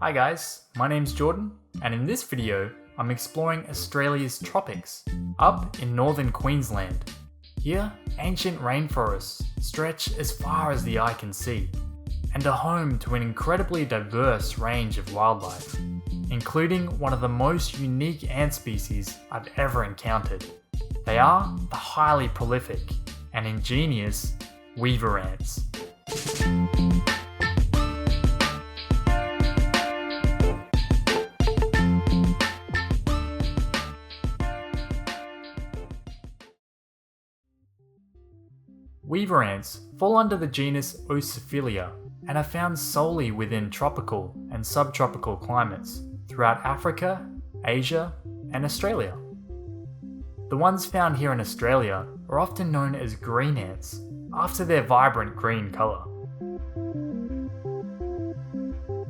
Hi guys, my name's Jordan, and in this video, I'm exploring Australia's tropics, up in Northern Queensland. Here, ancient rainforests stretch as far as the eye can see, and are home to an incredibly diverse range of wildlife, including one of the most unique ant species I've ever encountered. They are the highly prolific and ingenious weaver ants. Weaver ants fall under the genus Oecophylla and are found solely within tropical and subtropical climates throughout Africa, Asia, and Australia. The ones found here in Australia are often known as green ants, after their vibrant green colour.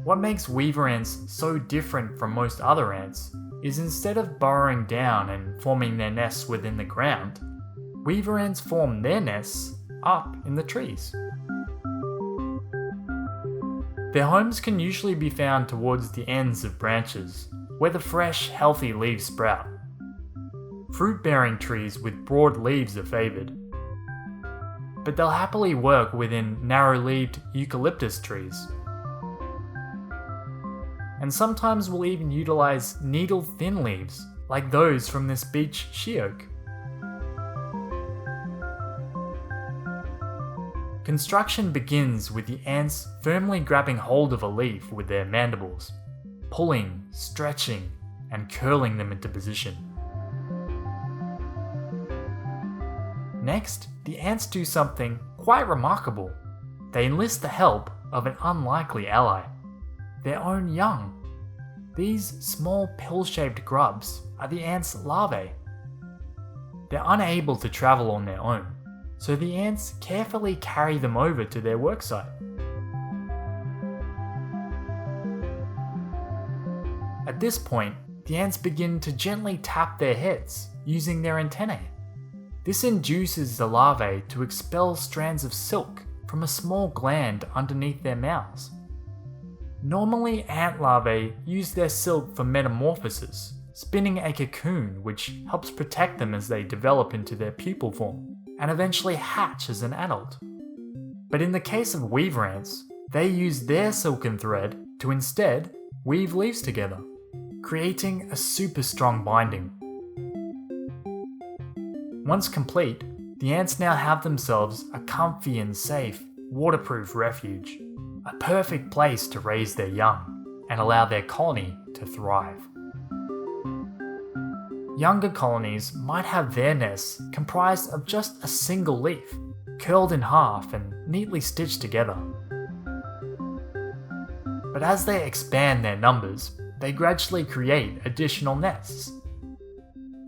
What makes weaver ants so different from most other ants is instead of burrowing down and forming their nests within the ground, weaver ants form their nests up in the trees. Their homes can usually be found towards the ends of branches, where the fresh, healthy leaves sprout. Fruit-bearing trees with broad leaves are favoured, but they'll happily work within narrow-leaved eucalyptus trees. And sometimes will even utilise needle-thin leaves, like those from this beech sheoak. Construction begins with the ants firmly grabbing hold of a leaf with their mandibles, pulling, stretching, and curling them into position. Next, the ants do something quite remarkable. They enlist the help of an unlikely ally, their own young. These small pill-shaped grubs are the ants' larvae. They're unable to travel on their own, so the ants carefully carry them over to their worksite. At this point, the ants begin to gently tap their heads using their antennae. This induces the larvae to expel strands of silk from a small gland underneath their mouths. Normally, ant larvae use their silk for metamorphosis, spinning a cocoon which helps protect them as they develop into their pupal form and eventually hatch as an adult. But in the case of weaver ants, they use their silken thread to instead weave leaves together, creating a super strong binding. Once complete, the ants now have themselves a comfy and safe, waterproof refuge, a perfect place to raise their young and allow their colony to thrive. Younger colonies might have their nests comprised of just a single leaf, curled in half and neatly stitched together. But as they expand their numbers, they gradually create additional nests.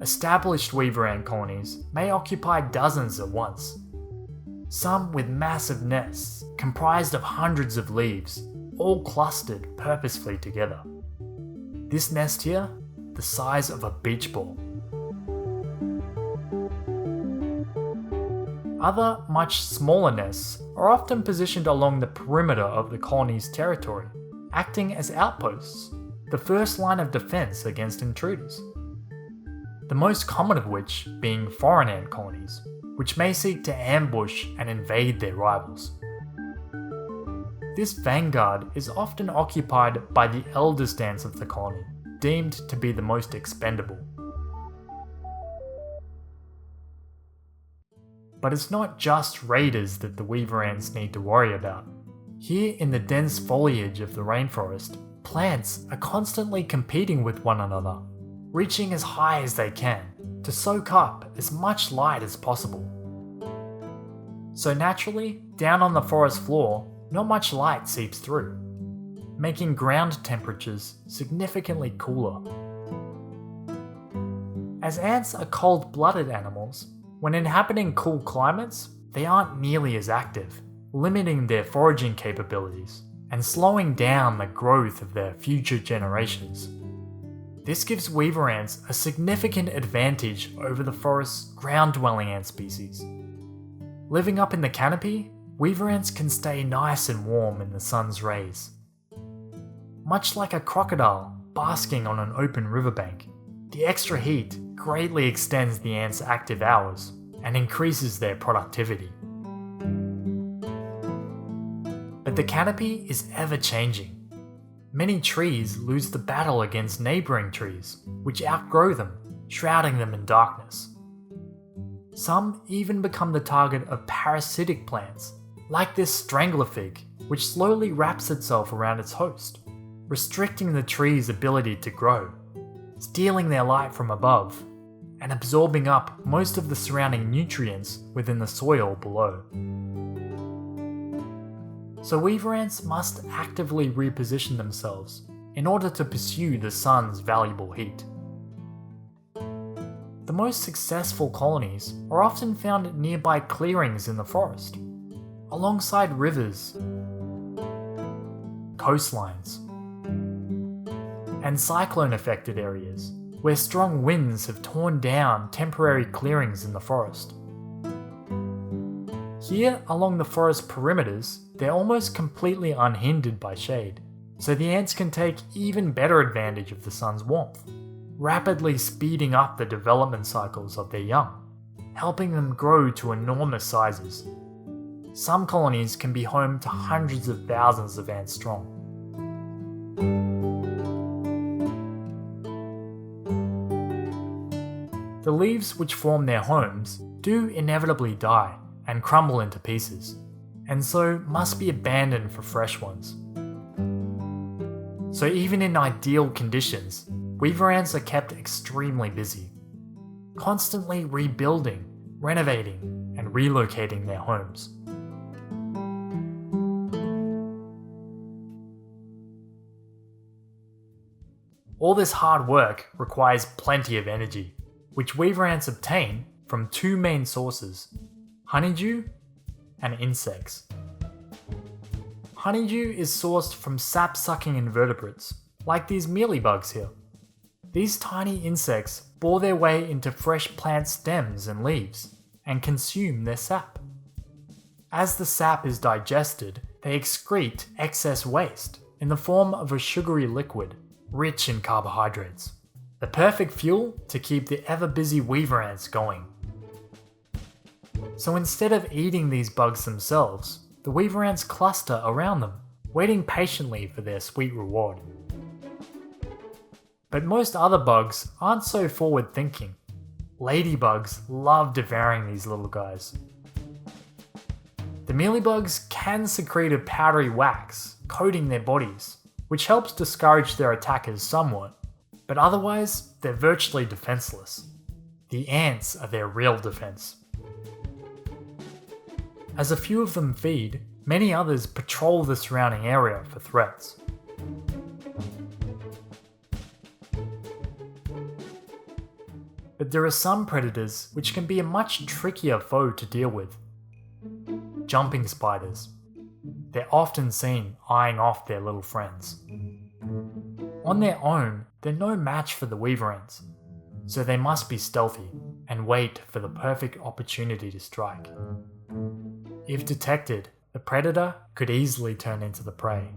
Established weaver ant colonies may occupy dozens at once, some with massive nests comprised of hundreds of leaves, all clustered purposefully together. This nest here, the size of a beach ball. Other, much smaller nests are often positioned along the perimeter of the colony's territory, acting as outposts, the first line of defense against intruders. The most common of which being foreign ant colonies, which may seek to ambush and invade their rivals. This vanguard is often occupied by the eldest ants of the colony, deemed to be the most expendable. But it's not just raiders that the weaver ants need to worry about. Here in the dense foliage of the rainforest, plants are constantly competing with one another, reaching as high as they can to soak up as much light as possible. So naturally, down on the forest floor, not much light seeps through, making ground temperatures significantly cooler. As ants are cold-blooded animals, when inhabiting cool climates, they aren't nearly as active, limiting their foraging capabilities and slowing down the growth of their future generations. This gives weaver ants a significant advantage over the forest's ground-dwelling ant species. Living up in the canopy, weaver ants can stay nice and warm in the sun's rays. Much like a crocodile basking on an open riverbank, the extra heat greatly extends the ants' active hours and increases their productivity. But the canopy is ever changing. Many trees lose the battle against neighbouring trees, which outgrow them, shrouding them in darkness. Some even become the target of parasitic plants, like this strangler fig, which slowly wraps itself around its host, restricting the tree's ability to grow, stealing their light from above, and absorbing up most of the surrounding nutrients within the soil below. So weaver ants must actively reposition themselves in order to pursue the sun's valuable heat. The most successful colonies are often found at nearby clearings in the forest, alongside rivers, coastlines, and cyclone-affected areas where strong winds have torn down temporary clearings in the forest. Here, along the forest perimeters, they're almost completely unhindered by shade, so the ants can take even better advantage of the sun's warmth, rapidly speeding up the development cycles of their young, helping them grow to enormous sizes. Some colonies can be home to hundreds of thousands of ants strong. The leaves which form their homes do inevitably die and crumble into pieces, and so must be abandoned for fresh ones. So even in ideal conditions, weaver ants are kept extremely busy, constantly rebuilding, renovating, and relocating their homes. All this hard work requires plenty of energy, which weaver ants obtain from two main sources: honeydew and insects. Honeydew is sourced from sap-sucking invertebrates, like these mealybugs here. These tiny insects bore their way into fresh plant stems and leaves, and consume their sap. As the sap is digested, they excrete excess waste in the form of a sugary liquid, rich in carbohydrates. The perfect fuel to keep the ever-busy weaver ants going. So instead of eating these bugs themselves, the weaver ants cluster around them, waiting patiently for their sweet reward. But most other bugs aren't so forward-thinking. Ladybugs love devouring these little guys. The mealybugs can secrete a powdery wax, coating their bodies, which helps discourage their attackers somewhat, but otherwise they're virtually defenseless. The ants are their real defense. As a few of them feed, many others patrol the surrounding area for threats. But there are some predators which can be a much trickier foe to deal with. Jumping spiders. They're often seen eyeing off their little friends. On their own, they're no match for the weaver ants, so they must be stealthy and wait for the perfect opportunity to strike. If detected, the predator could easily turn into the prey.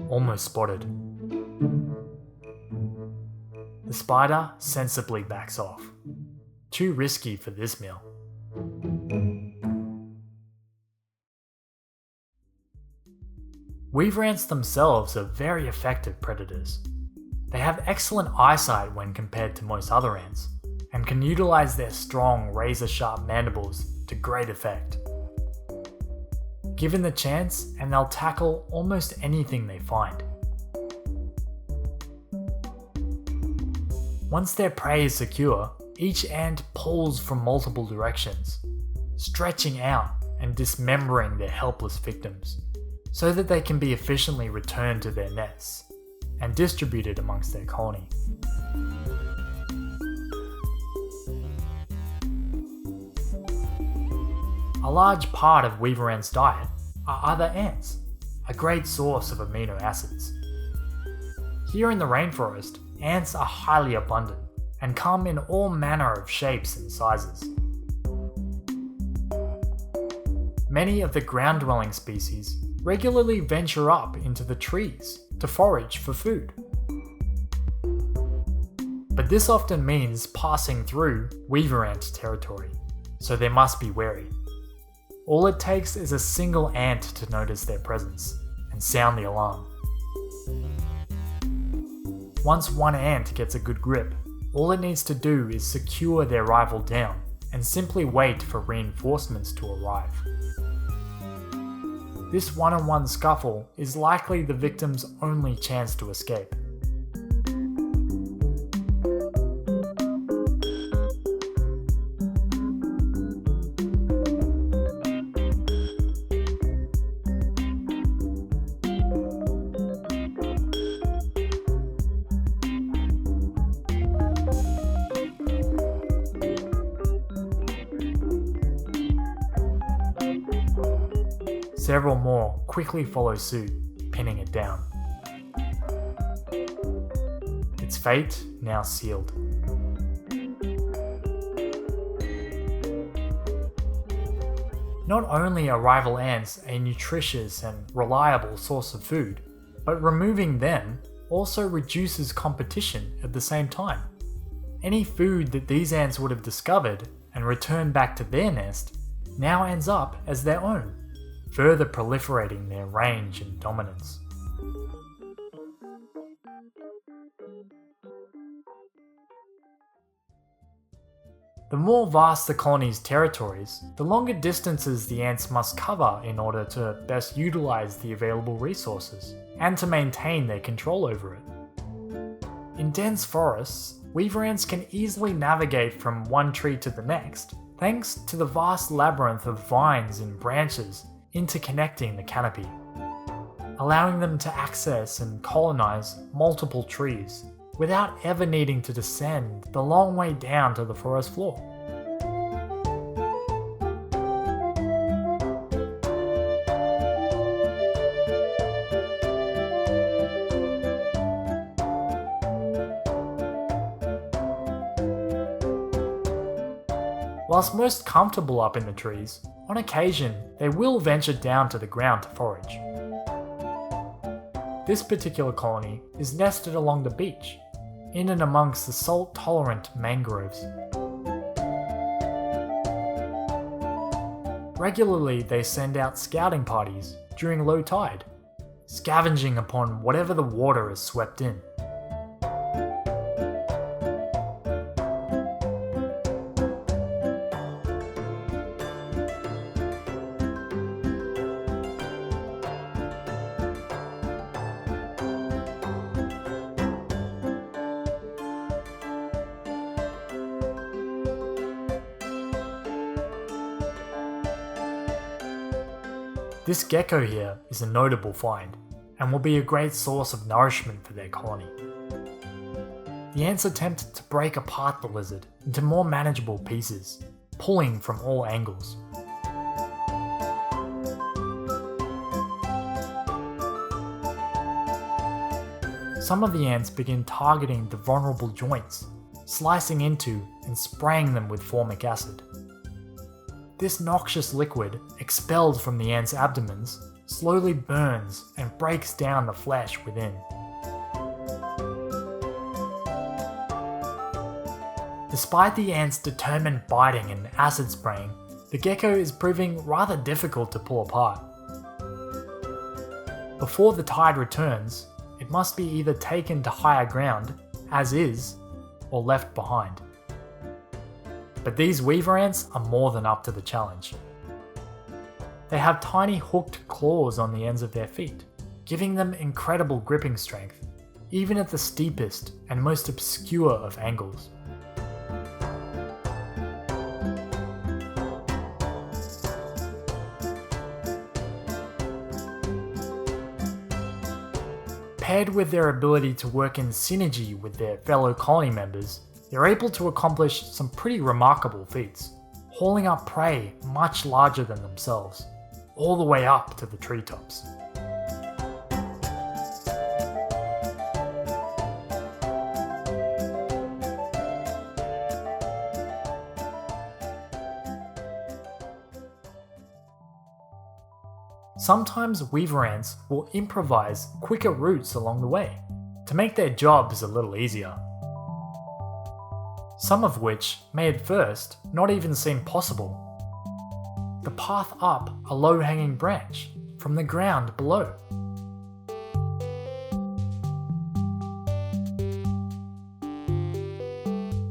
Almost spotted. The spider sensibly backs off. Too risky for this meal. Weaver ants themselves are very effective predators. They have excellent eyesight when compared to most other ants, and can utilize their strong, razor-sharp mandibles to great effect. Given the chance, and they'll tackle almost anything they find. Once their prey is secure, each ant pulls from multiple directions, stretching out and dismembering their helpless victims, so that they can be efficiently returned to their nests and distributed amongst their colony. A large part of weaver ants' diet are other ants, a great source of amino acids. Here in the rainforest, ants are highly abundant and come in all manner of shapes and sizes. Many of the ground-dwelling species regularly venture up into the trees to forage for food. But this often means passing through weaver ant territory, so they must be wary. All it takes is a single ant to notice their presence and sound the alarm. Once one ant gets a good grip, all it needs to do is secure their rival down and simply wait for reinforcements to arrive. This one-on-one scuffle is likely the victim's only chance to escape. Several more quickly follow suit, pinning it down. Its fate now sealed. Not only are rival ants a nutritious and reliable source of food, but removing them also reduces competition at the same time. Any food that these ants would have discovered and returned back to their nest now ends up as their own, further proliferating their range and dominance. The more vast the colony's territories, the longer distances the ants must cover in order to best utilize the available resources, and to maintain their control over it. In dense forests, weaver ants can easily navigate from one tree to the next, thanks to the vast labyrinth of vines and branches interconnecting the canopy, allowing them to access and colonize multiple trees without ever needing to descend the long way down to the forest floor. Whilst most comfortable up in the trees, on occasion they will venture down to the ground to forage. This particular colony is nested along the beach, in and amongst the salt-tolerant mangroves. Regularly they send out scouting parties during low tide, scavenging upon whatever the water has swept in. This gecko here is a notable find, and will be a great source of nourishment for their colony. The ants attempt to break apart the lizard into more manageable pieces, pulling from all angles. Some of the ants begin targeting the vulnerable joints, slicing into and spraying them with formic acid. This noxious liquid, expelled from the ants' abdomens, slowly burns and breaks down the flesh within. Despite the ants' determined biting and acid spraying, the gecko is proving rather difficult to pull apart. Before the tide returns, it must be either taken to higher ground, as is, or left behind. But these weaver ants are more than up to the challenge. They have tiny hooked claws on the ends of their feet, giving them incredible gripping strength, even at the steepest and most obscure of angles. Paired with their ability to work in synergy with their fellow colony members, they're able to accomplish some pretty remarkable feats, hauling up prey much larger than themselves, all the way up to the treetops. Sometimes weaver ants will improvise quicker routes along the way to make their jobs a little easier. Some of which may at first not even seem possible. The path up a low-hanging branch from the ground below.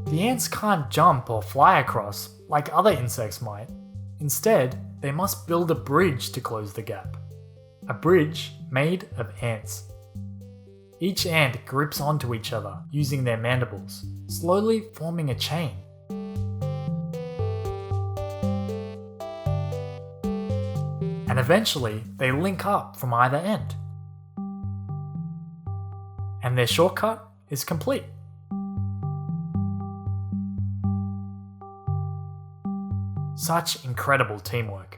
The ants can't jump or fly across like other insects might. Instead, they must build a bridge to close the gap. A bridge made of ants. Each ant grips onto each other using their mandibles, slowly forming a chain. And eventually, they link up from either end. And their shortcut is complete. Such incredible teamwork.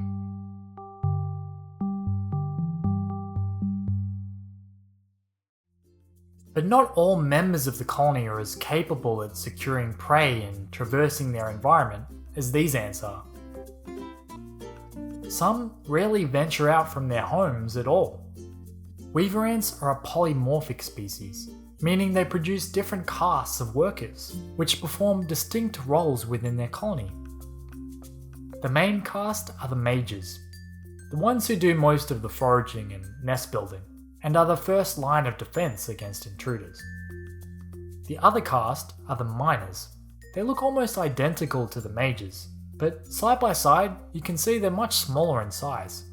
But not all members of the colony are as capable at securing prey and traversing their environment as these ants are. Some rarely venture out from their homes at all. Weaver ants are a polymorphic species, meaning they produce different castes of workers, which perform distinct roles within their colony. The main caste are the mages, the ones who do most of the foraging and nest building, and are the first line of defense against intruders. The other caste are the miners. They look almost identical to the mages, but side by side you can see they're much smaller in size.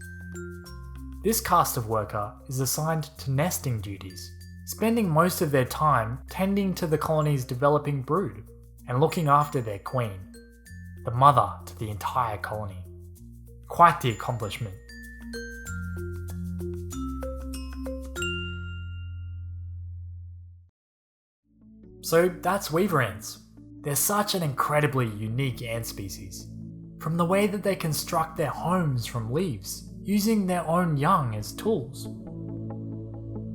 This caste of worker is assigned to nesting duties, spending most of their time tending to the colony's developing brood and looking after their queen, the mother to the entire colony. Quite the accomplishment. So that's weaver ants. They're such an incredibly unique ant species. From the way that they construct their homes from leaves, using their own young as tools,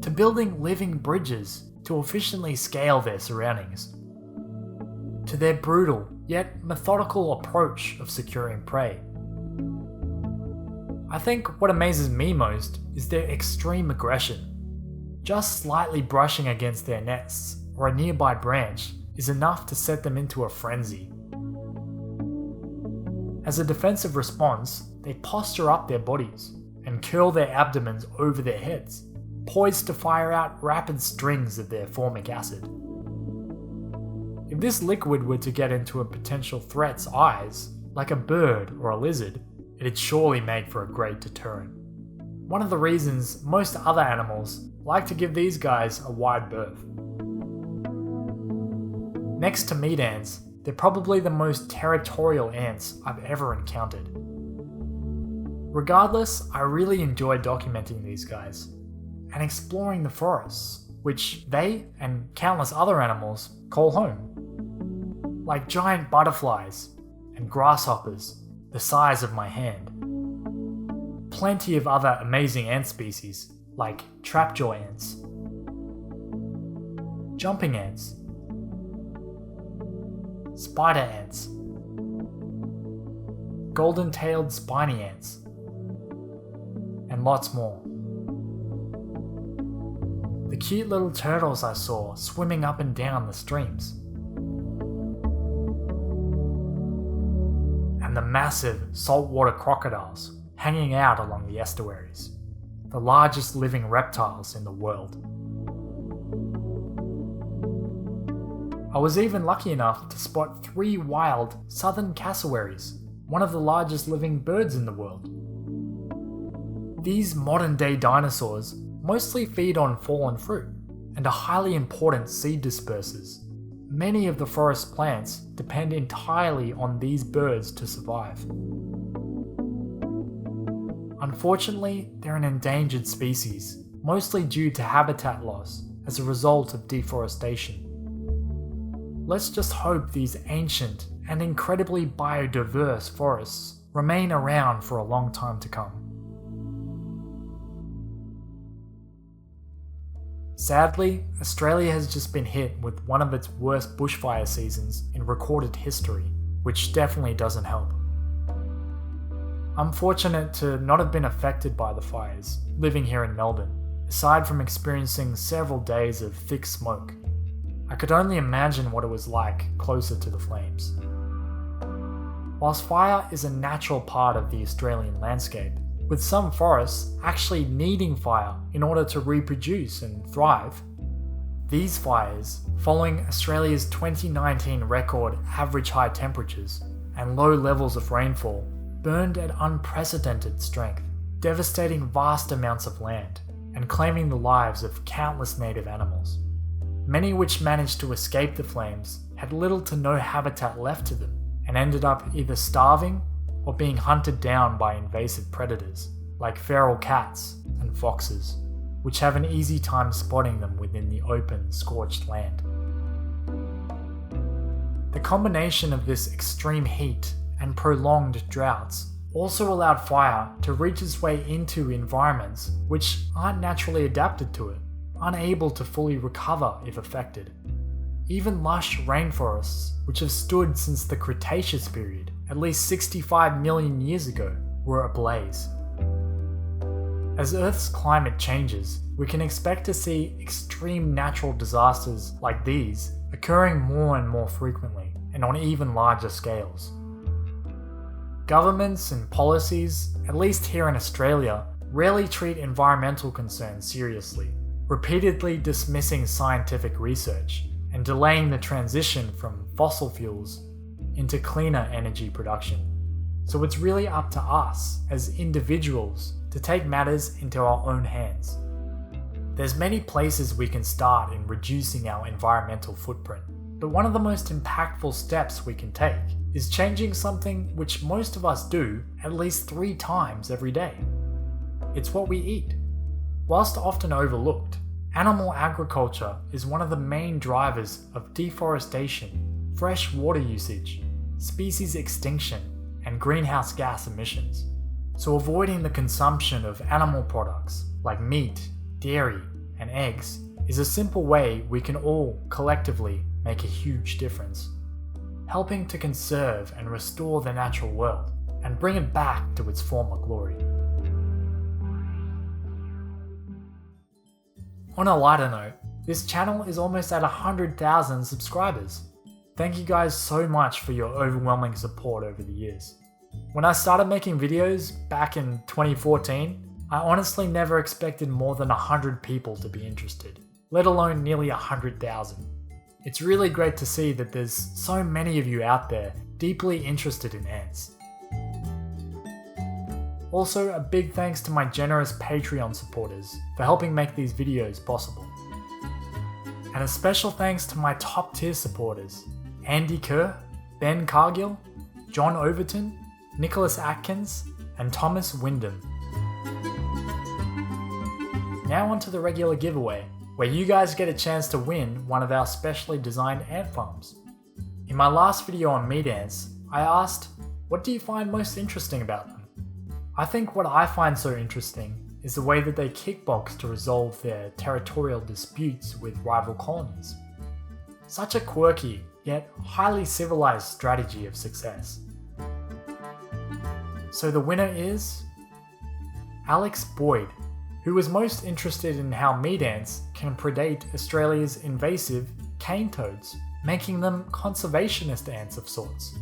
to building living bridges to efficiently scale their surroundings, to their brutal yet methodical approach of securing prey. I think what amazes me most is their extreme aggression. Just slightly brushing against their nests or a nearby branch is enough to set them into a frenzy. As a defensive response, they posture up their bodies and curl their abdomens over their heads, poised to fire out rapid strings of their formic acid. If this liquid were to get into a potential threat's eyes, like a bird or a lizard, it'd surely make for a great deterrent. One of the reasons most other animals like to give these guys a wide berth. Next to meat ants, they're probably the most territorial ants I've ever encountered. Regardless, I really enjoy documenting these guys and exploring the forests, which they and countless other animals call home. Like giant butterflies and grasshoppers the size of my hand. Plenty of other amazing ant species like trapjaw ants, jumping ants, spider ants, golden-tailed spiny ants, and lots more. The cute little turtles I saw swimming up and down the streams. And the massive saltwater crocodiles hanging out along the estuaries, the largest living reptiles in the world. I was even lucky enough to spot 3 wild southern cassowaries, one of the largest living birds in the world. These modern-day dinosaurs mostly feed on fallen fruit and are highly important seed dispersers. Many of the forest plants depend entirely on these birds to survive. Unfortunately, they're an endangered species, mostly due to habitat loss as a result of deforestation. Let's just hope these ancient and incredibly biodiverse forests remain around for a long time to come. Sadly, Australia has just been hit with one of its worst bushfire seasons in recorded history, which definitely doesn't help. I'm fortunate to not have been affected by the fires, living here in Melbourne, aside from experiencing several days of thick smoke. I could only imagine what it was like closer to the flames. Whilst fire is a natural part of the Australian landscape, with some forests actually needing fire in order to reproduce and thrive, these fires, following Australia's 2019 record average high temperatures and low levels of rainfall, burned at unprecedented strength, devastating vast amounts of land and claiming the lives of countless native animals. Many which managed to escape the flames had little to no habitat left to them and ended up either starving or being hunted down by invasive predators like feral cats and foxes, which have an easy time spotting them within the open, scorched land. The combination of this extreme heat and prolonged droughts also allowed fire to reach its way into environments which aren't naturally adapted to it, unable to fully recover if affected. Even lush rainforests, which have stood since the Cretaceous period, at least 65 million years ago, were ablaze. As Earth's climate changes, we can expect to see extreme natural disasters like these occurring more and more frequently, and on even larger scales. Governments and policies, at least here in Australia, rarely treat environmental concerns seriously, repeatedly dismissing scientific research and delaying the transition from fossil fuels into cleaner energy production. So it's really up to us as individuals to take matters into our own hands. There's many places we can start in reducing our environmental footprint, but one of the most impactful steps we can take is changing something which most of us do at least 3 times every day. It's what we eat. Whilst often overlooked, animal agriculture is one of the main drivers of deforestation, fresh water usage, species extinction, and greenhouse gas emissions. So avoiding the consumption of animal products like meat, dairy, and eggs is a simple way we can all collectively make a huge difference, helping to conserve and restore the natural world and bring it back to its former glory. On a lighter note, this channel is almost at 100,000 subscribers. Thank you guys so much for your overwhelming support over the years. When I started making videos back in 2014, I honestly never expected more than 100 people to be interested, let alone nearly 100,000. It's really great to see that there's so many of you out there deeply interested in ants. Also, a big thanks to my generous Patreon supporters for helping make these videos possible. And a special thanks to my top tier supporters, Andy Kerr, Ben Cargill, John Overton, Nicholas Atkins, and Thomas Wyndham. Now onto the regular giveaway, where you guys get a chance to win one of our specially designed ant farms. In my last video on meat ants, I asked, what do you find most interesting about them? I think what I find so interesting is the way that they kickbox to resolve their territorial disputes with rival colonies. Such a quirky, yet highly civilized strategy of success. So the winner is Alex Boyd, who was most interested in how meat ants can predate Australia's invasive cane toads, making them conservationist ants of sorts,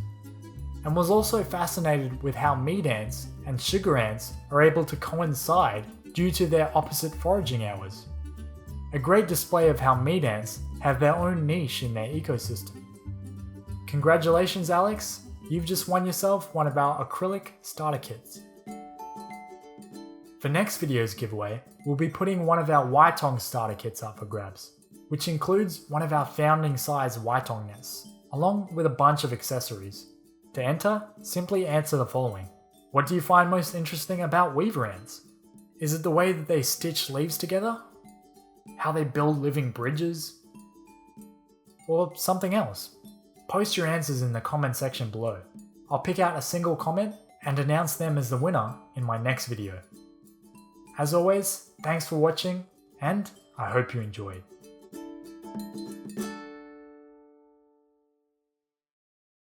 and was also fascinated with how meat ants and sugar ants are able to coincide due to their opposite foraging hours. A great display of how meat ants have their own niche in their ecosystem. Congratulations, Alex! You've just won yourself one of our acrylic starter kits. For next video's giveaway, we'll be putting one of our Waitong starter kits up for grabs, which includes one of our founding size Waitong nests, along with a bunch of accessories. To enter, simply answer the following. What do you find most interesting about weaver ants? Is it the way that they stitch leaves together? How they build living bridges? Or something else? Post your answers in the comment section below. I'll pick out a single comment and announce them as the winner in my next video. As always, thanks for watching, and I hope you enjoyed.